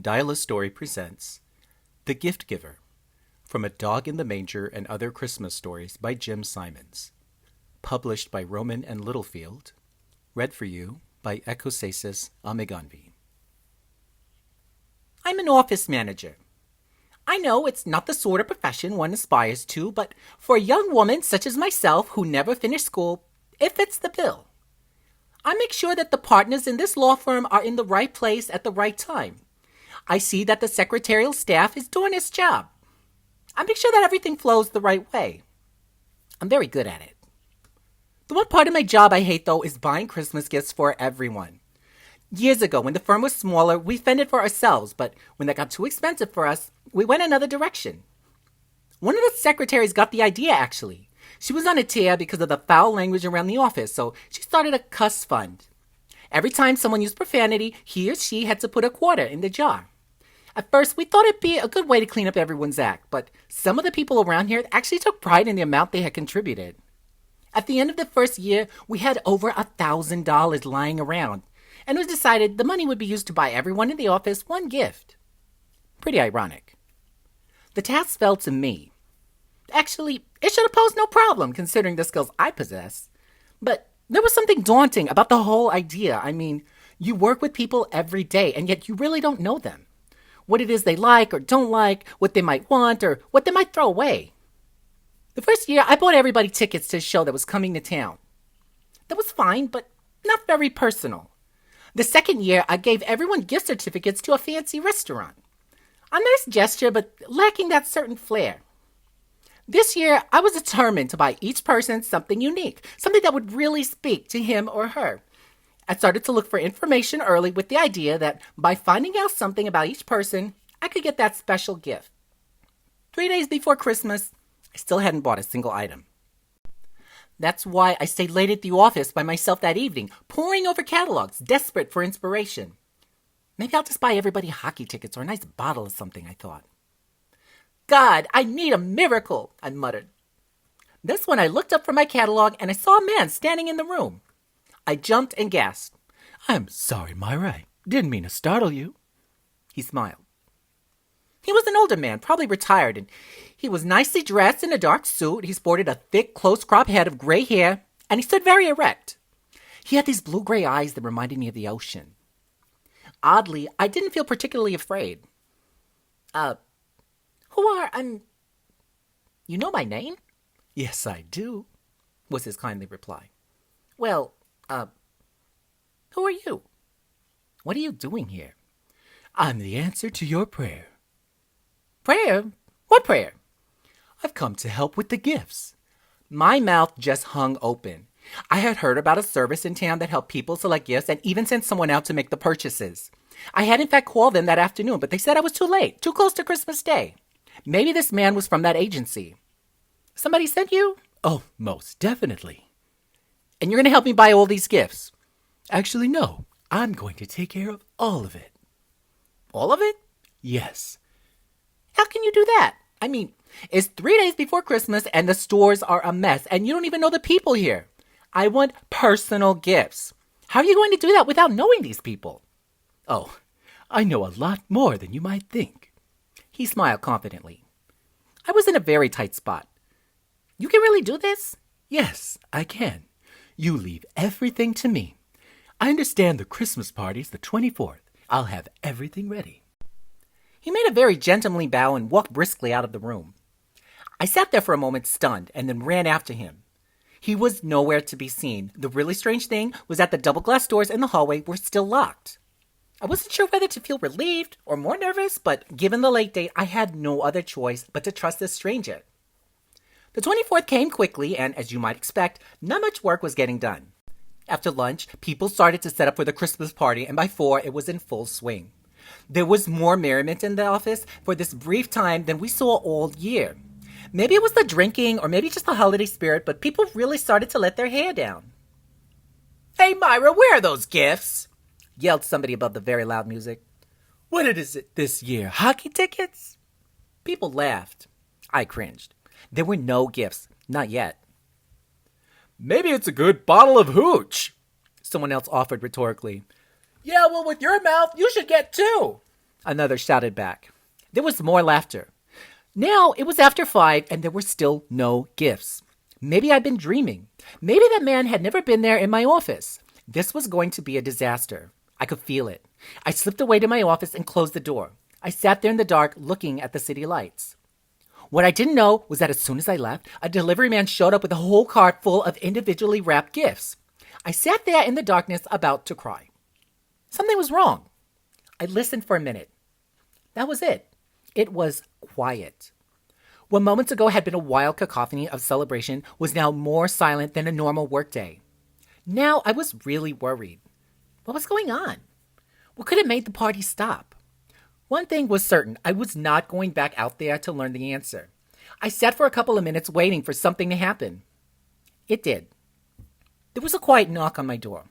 Dial a Story presents The Gift Giver, from A Dog in the Manger and Other Christmas Stories by Jim Simons. Published by Roman and Littlefield. Read for you by Ekosasis Ameganvi. I'm an office manager. I know it's not the sort of profession one aspires to, but for a young woman such as myself who never finished school, it fits the bill. I make sure that the partners in this law firm are in the right place at the right time. I see that the secretarial staff is doing its job. I make sure that everything flows the right way. I'm very good at it. The one part of my job I hate, though, is buying Christmas gifts for everyone. Years ago, when the firm was smaller, we fended for ourselves, but when that got too expensive for us, we went another direction. One of the secretaries got the idea, actually. She was on a tear because of the foul language around the office, so she started a cuss fund. Every time someone used profanity, he or she had to put a quarter in the jar. At first, we thought it'd be a good way to clean up everyone's act, but some of the people around here actually took pride in the amount they had contributed. At the end of the first year, we had over $1,000 lying around, and it was decided the money would be used to buy everyone in the office one gift. Pretty ironic. The task fell to me. Actually, it should have posed no problem considering the skills I possess. But there was something daunting about the whole idea. I mean, you work with people every day, and yet you really don't know them. What it is they like or don't like, what they might want, or what they might throw away. The first year, I bought everybody tickets to a show that was coming to town. That was fine, but not very personal. The second year, I gave everyone gift certificates to a fancy restaurant. A nice gesture, but lacking that certain flair. This year, I was determined to buy each person something unique, something that would really speak to him or her. I started to look for information early with the idea that by finding out something about each person, I could get that special gift. 3 days before Christmas, I still hadn't bought a single item. That's why I stayed late at the office by myself that evening, poring over catalogs, desperate for inspiration. Maybe I'll just buy everybody hockey tickets or a nice bottle of something, I thought. God, I need a miracle, I muttered. That's when I looked up from my catalog and I saw a man standing in the room. I jumped and gasped. I'm sorry, Myra. I didn't mean to startle you. He smiled. He was an older man, probably retired, and he was nicely dressed in a dark suit. He sported a thick, close-cropped head of gray hair, and he stood very erect. He had these blue-gray eyes that reminded me of the ocean. Oddly, I didn't feel particularly afraid. You know my name? Yes, I do, was his kindly reply. Well, who are you? What are you doing here? I'm the answer to your prayer. Prayer? What prayer? I've come to help with the gifts. My mouth just hung open. I had heard about a service in town that helped people select gifts and even sent someone out to make the purchases. I had in fact called them that afternoon, but they said I was too late, too close to Christmas Day. Maybe this man was from that agency. Somebody sent you? Oh, most definitely. And you're going to help me buy all these gifts? Actually, no. I'm going to take care of all of it. All of it? Yes. How can you do that? I mean, it's 3 days before Christmas and the stores are a mess and you don't even know the people here. I want personal gifts. How are you going to do that without knowing these people? Oh, I know a lot more than you might think. He smiled confidently. I was in a very tight spot. You can really do this? Yes, I can. You leave everything to me. I understand the Christmas party's the 24th. I'll have everything ready. He made a very gentlemanly bow and walked briskly out of the room. I sat there for a moment stunned and then ran after him. He was nowhere to be seen. The really strange thing was that the double glass doors in the hallway were still locked. I wasn't sure whether to feel relieved or more nervous, but given the late date, I had no other choice but to trust this stranger. The 24th came quickly, and as you might expect, not much work was getting done. After lunch, people started to set up for the Christmas party, and by 4, it was in full swing. There was more merriment in the office for this brief time than we saw all year. Maybe it was the drinking, or maybe just the holiday spirit, but people really started to let their hair down. Hey, Myra, where are those gifts? Yelled somebody above the very loud music. What is it this year, hockey tickets? People laughed. I cringed. There were no gifts, not yet. Maybe it's a good bottle of hooch, someone else offered rhetorically. Yeah, well, with your mouth, you should get two. Another shouted back. There was more laughter. Now it was after 5 and there were still no gifts. Maybe I'd been dreaming. Maybe that man had never been there in my office. This was going to be a disaster. I could feel it. I slipped away to my office and closed the door. I sat there in the dark looking at the city lights. What I didn't know was that as soon as I left, a delivery man showed up with a whole cart full of individually wrapped gifts. I sat there in the darkness about to cry. Something was wrong. I listened for a minute. That was it. It was quiet. What moments ago had been a wild cacophony of celebration was now more silent than a normal workday. Now I was really worried. What was going on? What could have made the party stop? One thing was certain. I was not going back out there to learn the answer. I sat for a couple of minutes waiting for something to happen. It did. There was a quiet knock on my door.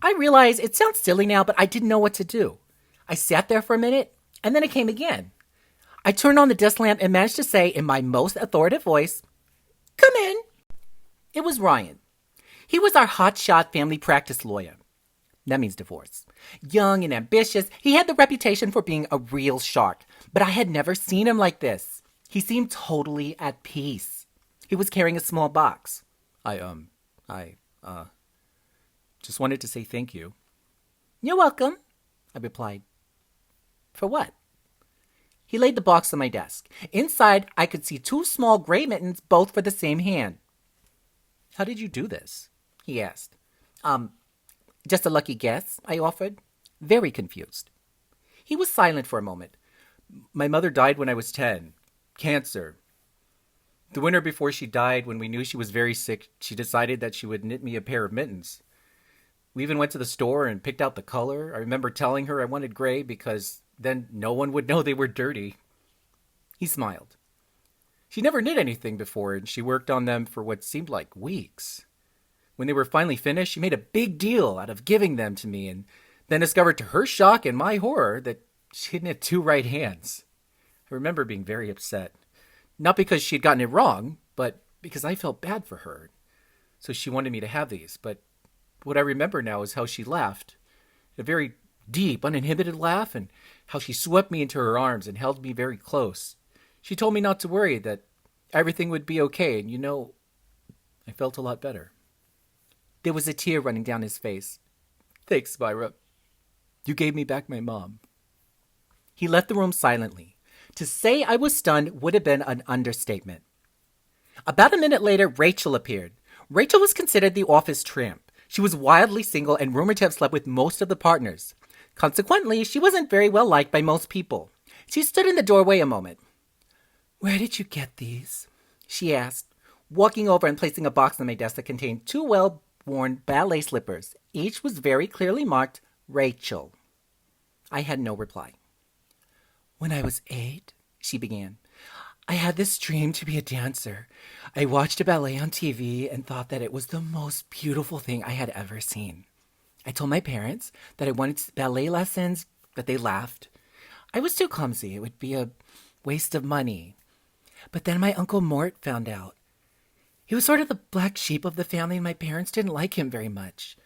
I realize it sounds silly now, but I didn't know what to do. I sat there for a minute, and then it came again. I turned on the desk lamp and managed to say in my most authoritative voice, "Come in." It was Ryan. He was our hotshot family practice lawyer. That means divorce. Young and ambitious, he had the reputation for being a real shark, but I had never seen him like this. He seemed totally at peace. He was carrying a small box. I just wanted to say thank you. "You're welcome," I replied. "For what?" He laid the box on my desk. Inside, I could see 2 small gray mittens, both for the same hand. "How did you do this?" he asked. Just a lucky guess," I offered, very confused. He was silent for a moment. "My mother died when I was 10. Cancer. The winter before she died, when we knew she was very sick, she decided that she would knit me a pair of mittens. We even went to the store and picked out the color. I remember telling her I wanted gray because then no one would know they were dirty." He smiled. "She never knit anything before, and she worked on them for what seemed like weeks. When they were finally finished, she made a big deal out of giving them to me, and then discovered to her shock and my horror that she had knit 2 right hands. I remember being very upset. Not because she had gotten it wrong, but because I felt bad for her. So she wanted me to have these, but what I remember now is how she laughed. A very deep, uninhibited laugh, and how she swept me into her arms and held me very close. She told me not to worry, that everything would be okay, and I felt a lot better." There was a tear running down his face. "Thanks, Myra. You gave me back my mom." He left the room silently. To say I was stunned would have been an understatement. About a minute later, Rachel appeared. Rachel was considered the office tramp. She was wildly single and rumored to have slept with most of the partners. Consequently, she wasn't very well liked by most people. She stood in the doorway a moment. "Where did you get these?" she asked, walking over and placing a box on my desk that contained 2 well-worn ballet slippers. Each was very clearly marked Rachel. I had no reply. "When I was 8, she began, "I had this dream to be a dancer. I watched a ballet on TV and thought that it was the most beautiful thing I had ever seen. I told my parents that I wanted ballet lessons, but they laughed. I was too clumsy. It would be a waste of money. But then my Uncle Mort found out. He was sort of the black sheep of the family, and my parents didn't like him very much.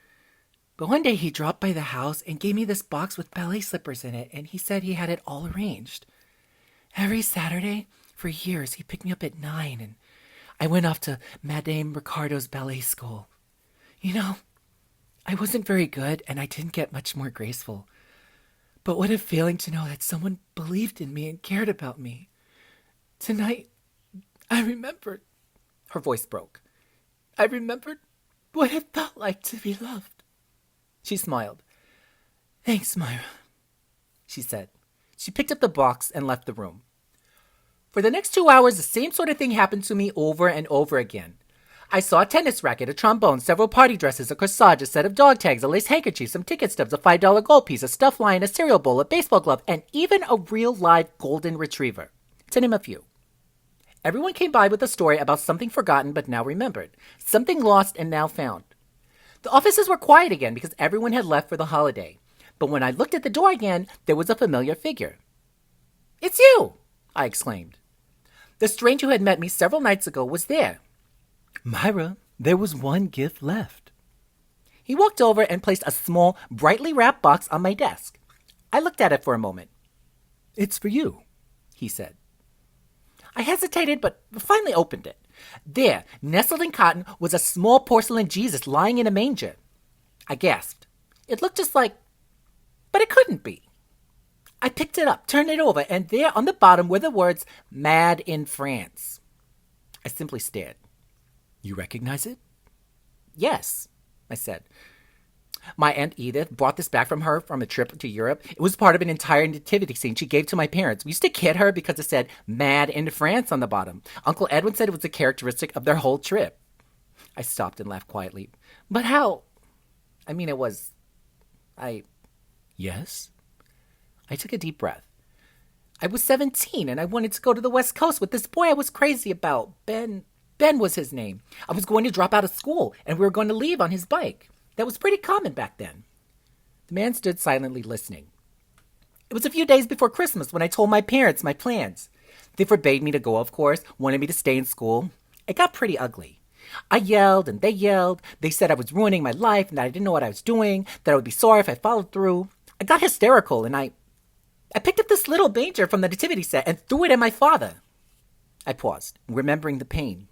But one day he dropped by the house and gave me this box with ballet slippers in it, and he said he had it all arranged. Every Saturday, for years, he picked me up at 9, and I went off to Madame Ricardo's ballet school. I wasn't very good, and I didn't get much more graceful. But what a feeling to know that someone believed in me and cared about me. Tonight, I remembered." Her voice broke. "I remembered what it felt like to be loved." She smiled. "Thanks, Myra," she said. She picked up the box and left the room. For the next 2 hours, the same sort of thing happened to me over and over again. I saw a tennis racket, a trombone, several party dresses, a corsage, a set of dog tags, a lace handkerchief, some ticket stubs, a $5 gold piece, a stuffed lion, a cereal bowl, a baseball glove, and even a real live golden retriever, to name a few. Everyone came by with a story about something forgotten but now remembered, something lost and now found. The offices were quiet again because everyone had left for the holiday. But when I looked at the door again, there was a familiar figure. "It's you!" I exclaimed. The stranger who had met me several nights ago was there. "Myra, there was one gift left." He walked over and placed a small, brightly wrapped box on my desk. I looked at it for a moment. "It's for you," he said. I hesitated, but finally opened it. There, nestled in cotton, was a small porcelain Jesus lying in a manger. I gasped. It looked just like... But it couldn't be. I picked it up, turned it over, and there on the bottom were the words, "Mad in France." I simply stared. "You recognize it?" "Yes," I said. "My Aunt Edith brought this back from a trip to Europe. It was part of an entire nativity scene she gave to my parents. We used to kid her because it said 'Mad in France' on the bottom. Uncle Edwin said it was a characteristic of their whole trip." I stopped and laughed quietly. "But how? I mean, it was... "Yes?" I took a deep breath. "I was 17 and I wanted to go to the West Coast with this boy I was crazy about. Ben was his name. I was going to drop out of school and we were going to leave on his bike. That was pretty common back then." The man stood silently listening. "It was a few days before Christmas when I told my parents my plans. They forbade me to go, of course, wanted me to stay in school. It got pretty ugly. I yelled and they yelled. They said I was ruining my life and that I didn't know what I was doing, that I would be sorry if I followed through. I got hysterical and I picked up this little manger from the nativity set and threw it at my father." I paused, remembering the pain.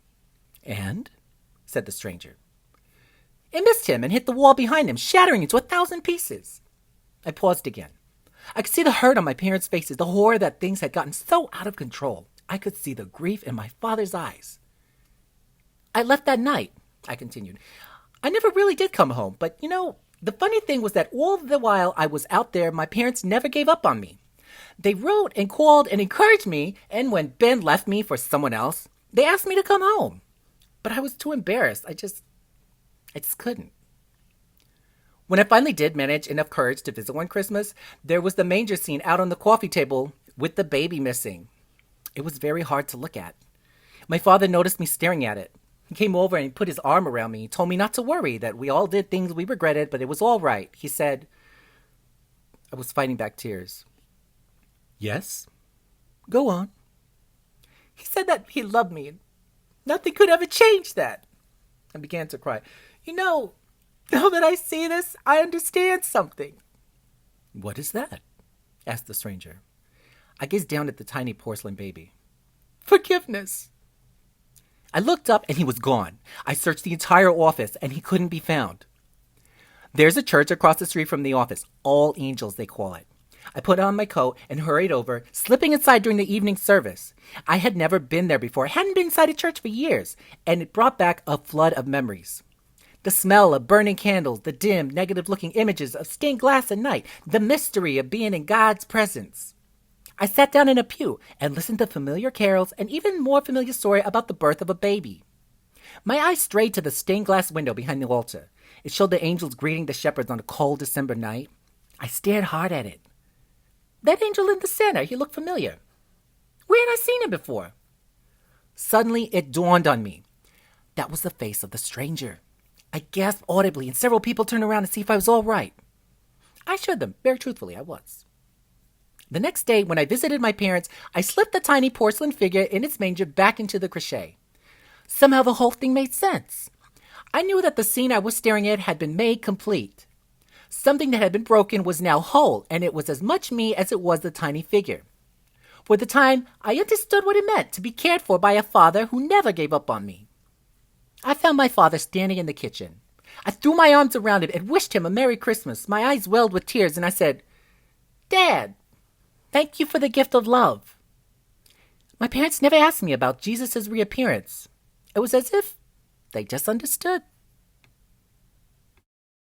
"And?" said the stranger. "It missed him and hit the wall behind him, shattering into 1,000 pieces." I paused again. I could see the hurt on my parents' faces, the horror that things had gotten so out of control. I could see the grief in my father's eyes. "I left that night," I continued. "I never really did come home, but the funny thing was that all the while I was out there, my parents never gave up on me. They wrote and called and encouraged me, and when Ben left me for someone else, they asked me to come home. But I was too embarrassed. I just couldn't. When I finally did manage enough courage to visit one Christmas, there was the manger scene out on the coffee table with the baby missing. It was very hard to look at. My father noticed me staring at it. He came over and he put his arm around me. He told me not to worry, that we all did things we regretted, but it was all right. He said..." I was fighting back tears. "Yes? Go on." "He said that he loved me and nothing could ever change that." I began to cry. Now that I see this, I understand something." "What is that?" asked the stranger. I gazed down at the tiny porcelain baby. "Forgiveness." I looked up and he was gone. I searched the entire office and he couldn't be found. There's a church across the street from the office. All Angels, they call it. I put on my coat and hurried over, slipping inside during the evening service. I had never been there before. I hadn't been inside a church for years, and it brought back a flood of memories. The smell of burning candles, the dim, negative-looking images of stained glass at night, the mystery of being in God's presence. I sat down in a pew and listened to familiar carols and even more familiar story about the birth of a baby. My eyes strayed to the stained glass window behind the altar. It showed the angels greeting the shepherds on a cold December night. I stared hard at it. That angel in the center, he looked familiar. Where had I seen him before? Suddenly, it dawned on me. That was the face of the stranger. I gasped audibly, and several people turned around to see if I was all right. I assured them, very truthfully, I was. The next day, when I visited my parents, I slipped the tiny porcelain figure in its manger back into the crochet. Somehow the whole thing made sense. I knew that the scene I was staring at had been made complete. Something that had been broken was now whole, and it was as much me as it was the tiny figure. For the time, I understood what it meant to be cared for by a father who never gave up on me. I found my father standing in the kitchen. I threw my arms around him and wished him a Merry Christmas. My eyes welled with tears, and I said, "Dad, thank you for the gift of love." My parents never asked me about Jesus' reappearance. It was as if they just understood.